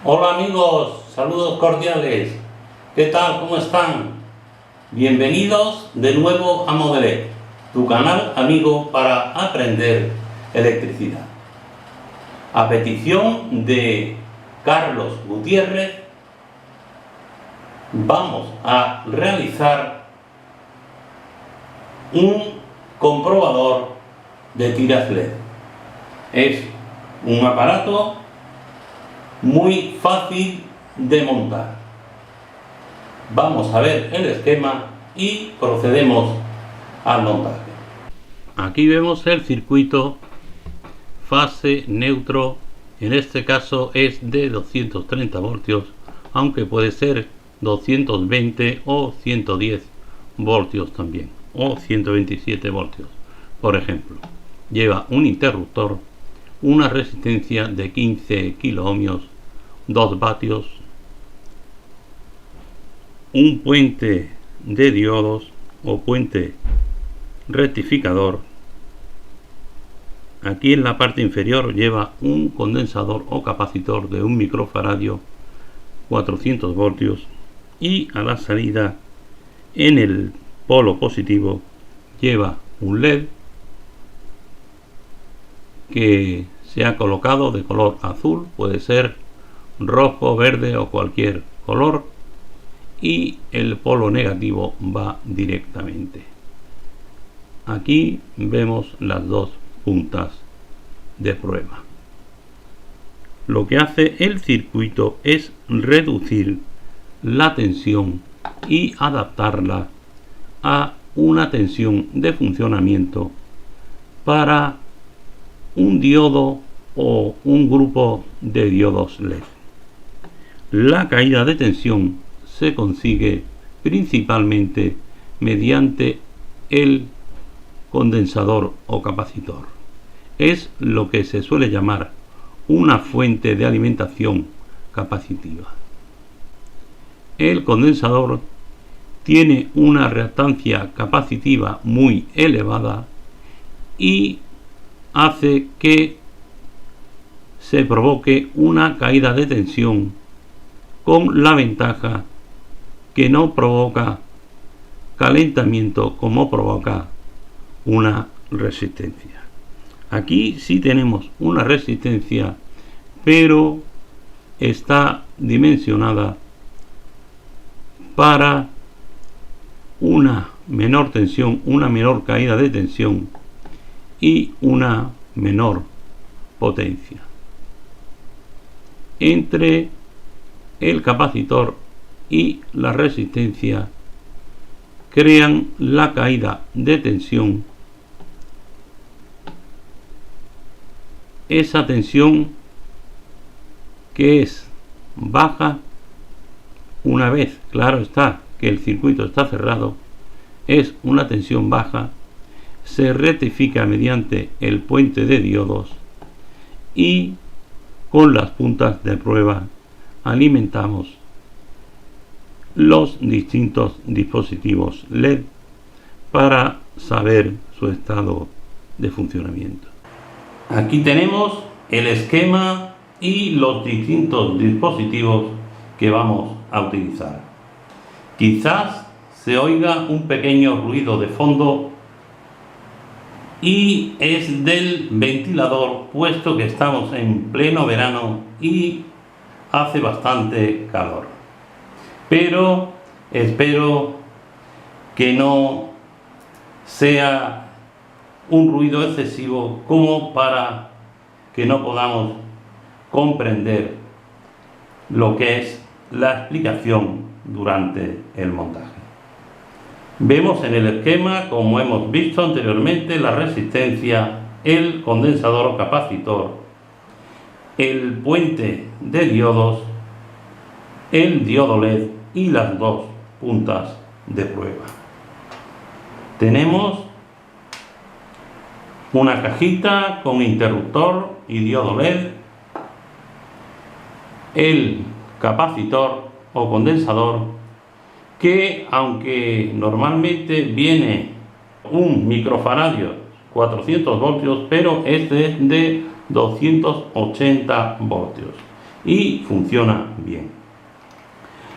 Hola amigos, saludos cordiales. ¿Qué tal? ¿Cómo están? Bienvenidos de nuevo a Modelec, tu canal amigo para aprender electricidad. A petición de Carlos Gutiérrez, vamos a realizar un comprobador de tiras LED. Es un aparato muy fácil de montar. Vamos a ver el esquema y procedemos al montaje. Aquí vemos el circuito fase neutro, en este caso es de 230 voltios, aunque puede ser 220 o 110 voltios también, o 127 voltios. Por ejemplo, lleva un interruptor, una resistencia de 15 kiloohmios, 2 vatios, un puente de diodos o puente rectificador. Aquí en la parte inferior lleva un condensador o capacitor de 1 microfaradio, 400 voltios, y a la salida en el polo positivo lleva un LED que se ha colocado de color azul, puede ser rojo, verde o cualquier color, y el polo negativo va directamente. Aquí vemos las dos puntas de prueba. Lo que hace el circuito es reducir la tensión y adaptarla a una tensión de funcionamiento para un diodo o un grupo de diodos LED. La caída de tensión se consigue principalmente mediante el condensador o capacitor. Es lo que se suele llamar una fuente de alimentación capacitiva. El condensador tiene una reactancia capacitiva muy elevada y hace que se provoque una caída de tensión, con la ventaja que no provoca calentamiento como provoca una resistencia. Aquí sí tenemos una resistencia, pero está dimensionada para una menor tensión, una menor caída de tensión y una menor potencia. Entre el capacitor y la resistencia crean la caída de tensión. Esa tensión que es baja, una vez, claro está, que el circuito está cerrado, es una tensión baja, se rectifica mediante el puente de diodos y con las puntas de prueba alimentamos los distintos dispositivos LED para saber su estado de funcionamiento. Aquí tenemos el esquema y los distintos dispositivos que vamos a utilizar. Quizás se oiga un pequeño ruido de fondo y es del ventilador, puesto que estamos en pleno verano y hace bastante calor. Pero espero que no sea un ruido excesivo como para que no podamos comprender lo que es la explicación durante el montaje. Vemos en el esquema, como hemos visto anteriormente, la resistencia, el condensador o capacitor, el puente de diodos, el diodo LED y las dos puntas de prueba. Tenemos una cajita con interruptor y diodo LED, el capacitor o condensador, que aunque normalmente viene 1 microfaradio, 400 voltios, pero este es de 280 voltios. y funciona bien.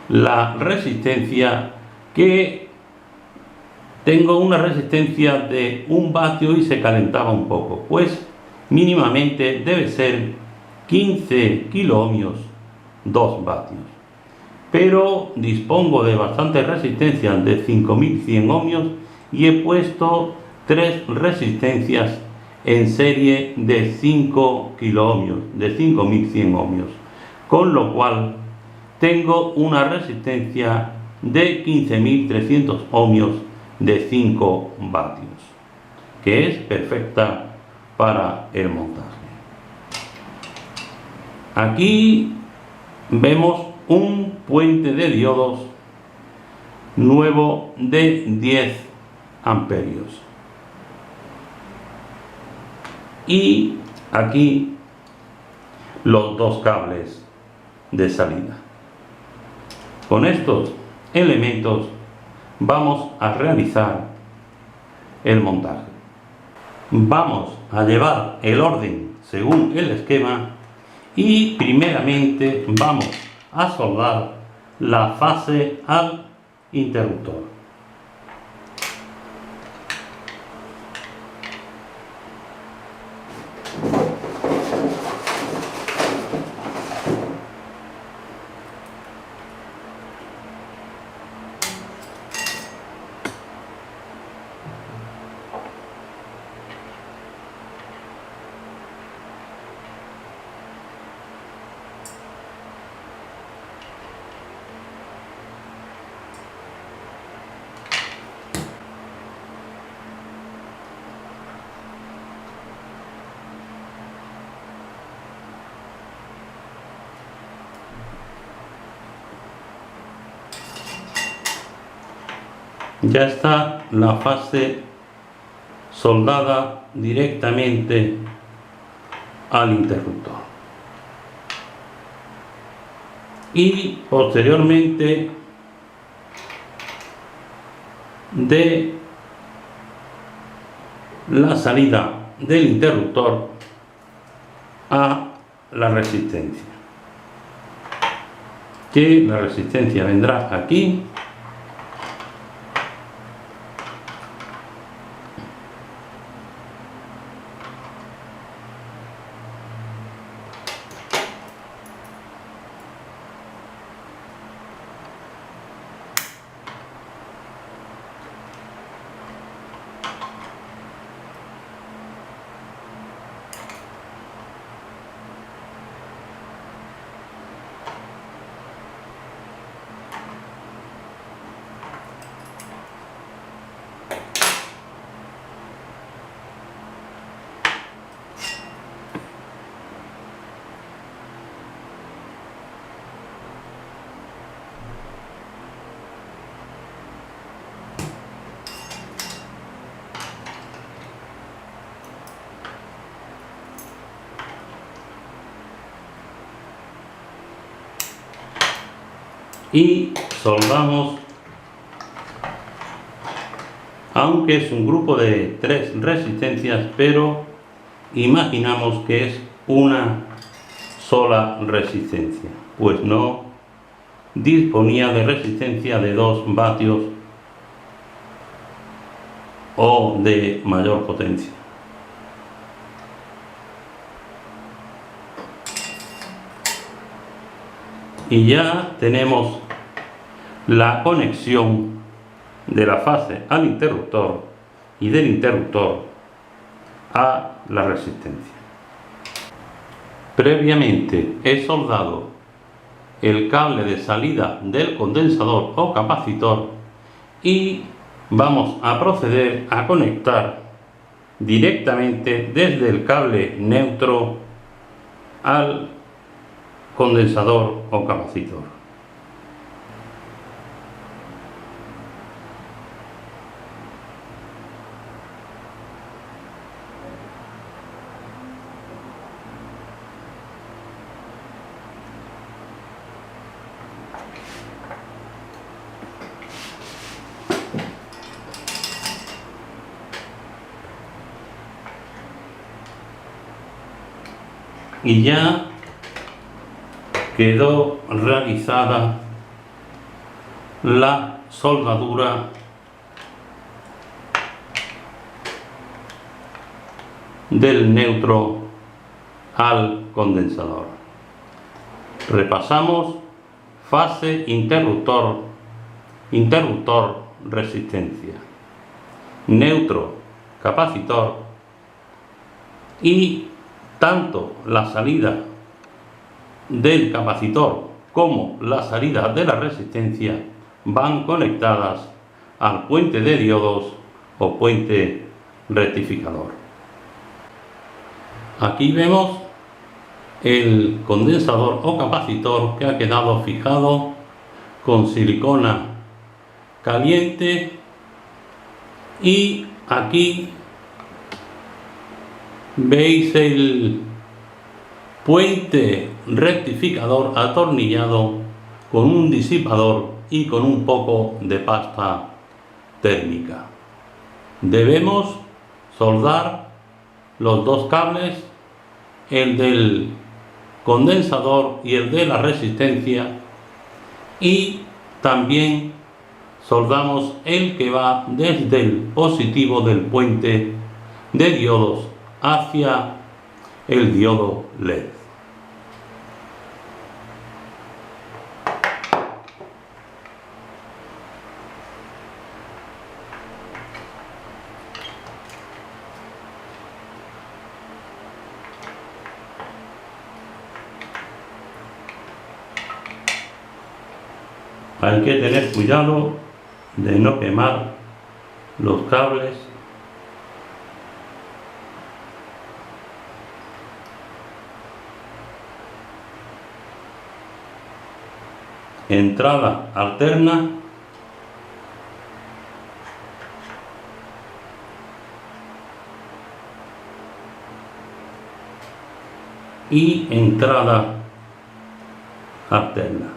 La resistencia, que tengo una resistencia de 1 vatio y se calentaba un poco, pues mínimamente debe ser 15 kiloohmios, 2 vatios. Pero dispongo de bastante resistencia de 5100 ohmios y he puesto 3 resistencias en serie de 5 kiloohmios, de 5100 ohmios, con lo cual tengo una resistencia de 15300 ohmios de 5 vatios, que es perfecta para el montaje. Aquí vemos un puente de diodos nuevo de 10 amperios y aquí los 2 cables de salida. Con estos elementos vamos a realizar el montaje. Vamos a llevar el orden según el esquema y primeramente vamos a soldar la fase al interruptor. Ya está la fase soldada directamente al interruptor y posteriormente de la salida del interruptor a la resistencia, que la resistencia vendrá aquí y soldamos, aunque es un grupo de 3 resistencias, pero imaginamos que es una sola resistencia, pues no disponía de resistencia de 2 vatios o de mayor potencia. Y ya tenemos la conexión de la fase al interruptor y del interruptor a la resistencia. Previamente he soldado el cable de salida del condensador o capacitor y vamos a proceder a conectar directamente desde el cable neutro al condensador o capacitor. Y ya quedó realizada la soldadura del neutro al condensador. Repasamos fase interruptor, resistencia, neutro, capacitor, y tanto la salida del capacitor como la salida de la resistencia van conectadas al puente de diodos o puente rectificador. Aquí vemos el condensador o capacitor que ha quedado fijado con silicona caliente, y aquí veis el puente rectificador atornillado con un disipador y con un poco de pasta térmica. Debemos soldar los dos cables, el del condensador y el de la resistencia, y también soldamos el que va desde el positivo del puente de diodos hacia el diodo LED. Hay que tener cuidado de no quemar los cables entrada alterna y entrada alterna.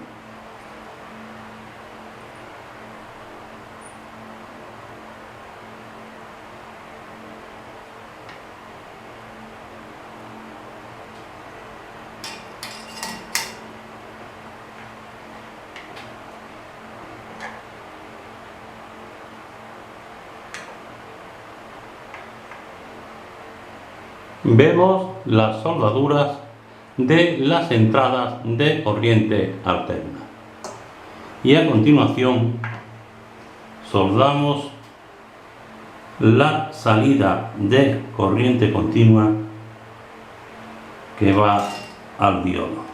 Vemos las soldaduras de las entradas de corriente alterna y a continuación soldamos la salida de corriente continua que va al diodo.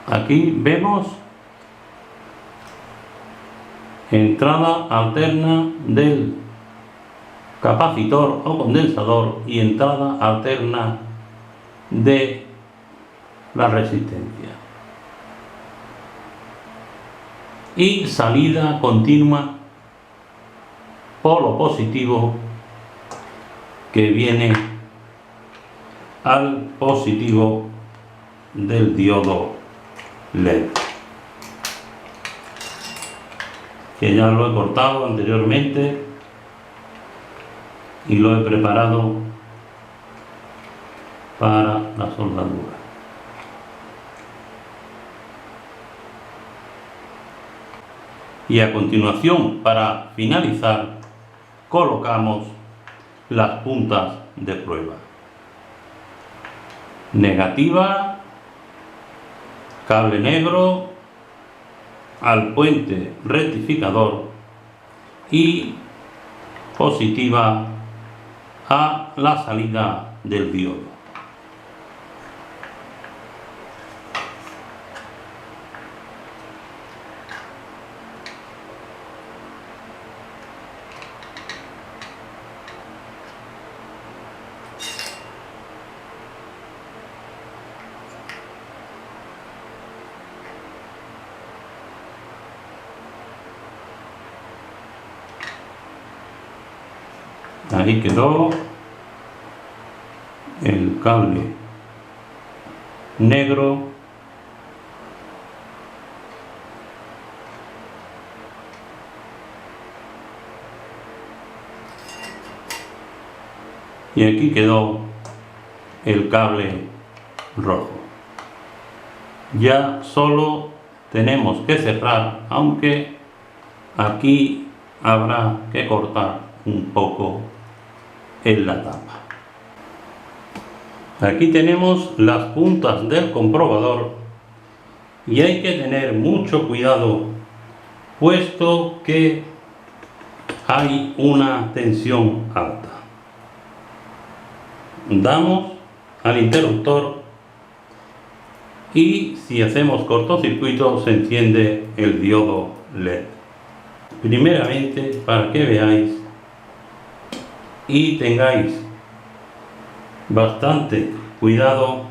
Aquí vemos entrada alterna del capacitor o condensador y entrada alterna de la resistencia, y salida continua polo positivo que viene al positivo del diodo LED, que ya lo he cortado anteriormente y lo he preparado para la soldadura. Y a continuación, para finalizar, colocamos las puntas de prueba. Negativa, cable negro al puente rectificador y positiva a la salida del diodo. Ahí quedó el cable negro. Y aquí quedó el cable rojo. Ya solo tenemos que cerrar, aunque aquí habrá que cortar un poco en la tapa. Aquí tenemos las puntas del comprobador y hay que tener mucho cuidado, puesto que hay una tensión alta. Damos al interruptor y si hacemos cortocircuito se enciende el diodo LED. Primeramente, para que veáis y tengáis bastante cuidado,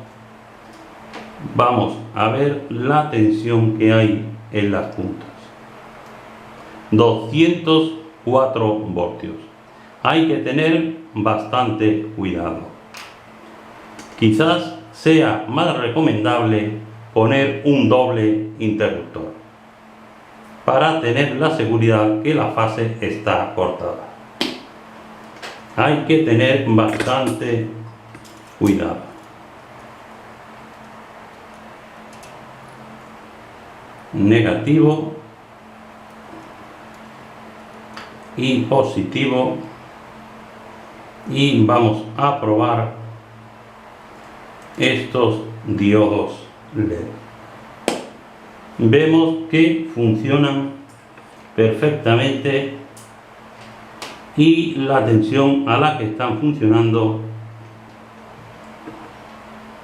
vamos a ver la tensión que hay en las puntas. 204 voltios. Hay que tener bastante cuidado. Quizás sea más recomendable poner un doble interruptor para tener la seguridad que la fase está cortada. Hay que tener bastante cuidado. Negativo y positivo, y vamos a probar estos diodos LED. Vemos que funcionan perfectamente y la tensión a la que están funcionando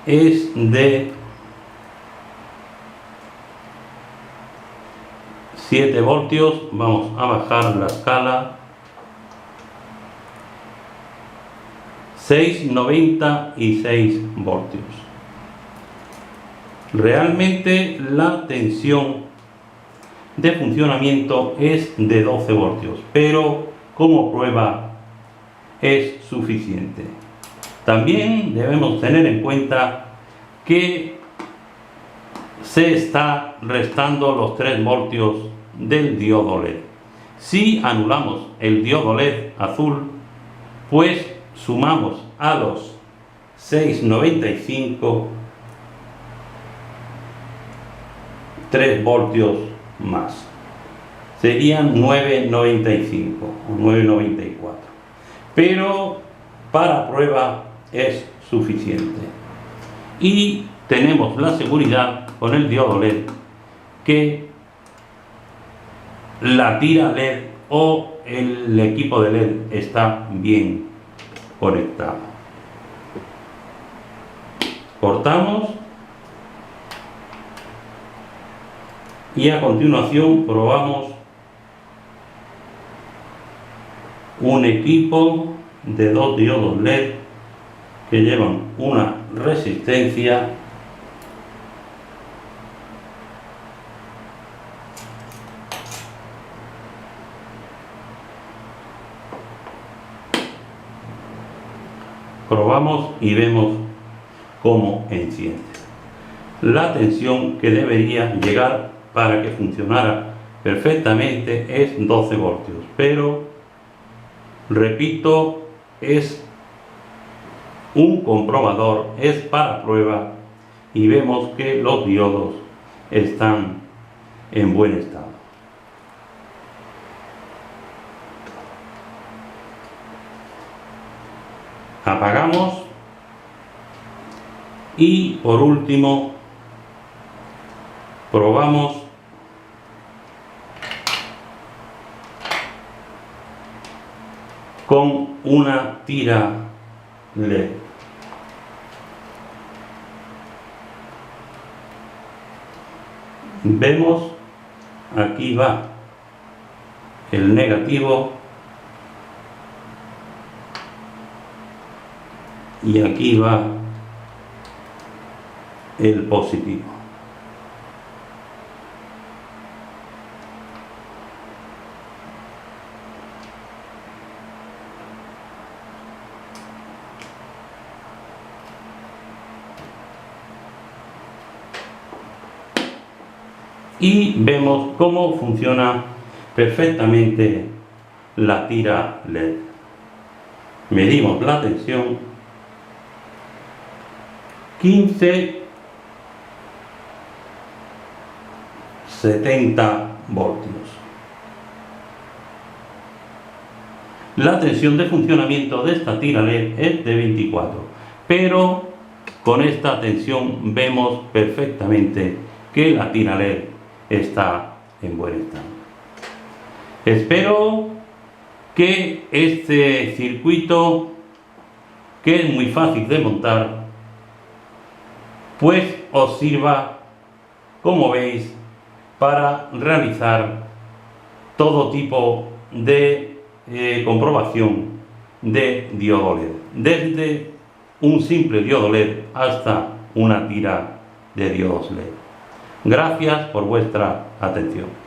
es de 7 voltios. Vamos a bajar la escala. 6,96 voltios. Realmente la tensión de funcionamiento es de 12 voltios, pero como prueba es suficiente. También debemos tener en cuenta que se está restando los 3 voltios del diodo LED. Si anulamos el diodo LED azul, pues sumamos a los 6,95 3 voltios más. Serían 9,95 o 9,94. Pero para prueba es suficiente. Y tenemos la seguridad con el diodo LED que la tira LED o el equipo de LED está bien conectado. Cortamos y a continuación probamos un equipo de 2 diodos LED que llevan una resistencia probamos y vemos cómo enciende. La tensión que debería llegar para que funcionara perfectamente es 12 voltios, pero repito, es un comprobador, es para prueba y vemos que los diodos están en buen estado. Apagamos y por último probamos con una tira LED. Vemos, aquí va el negativo y aquí va el positivo. y vemos cómo funciona perfectamente la tira LED. Medimos la tensión 15-70 voltios. La tensión de funcionamiento de esta tira LED es de 24, pero con esta tensión vemos perfectamente que la tira LED está en buen estado. Espero que este circuito, que es muy fácil de montar, pues os sirva, como veis, para realizar todo tipo de comprobación de diodo LED, desde un simple diodo LED hasta una tira de diodos LED. Gracias por vuestra atención.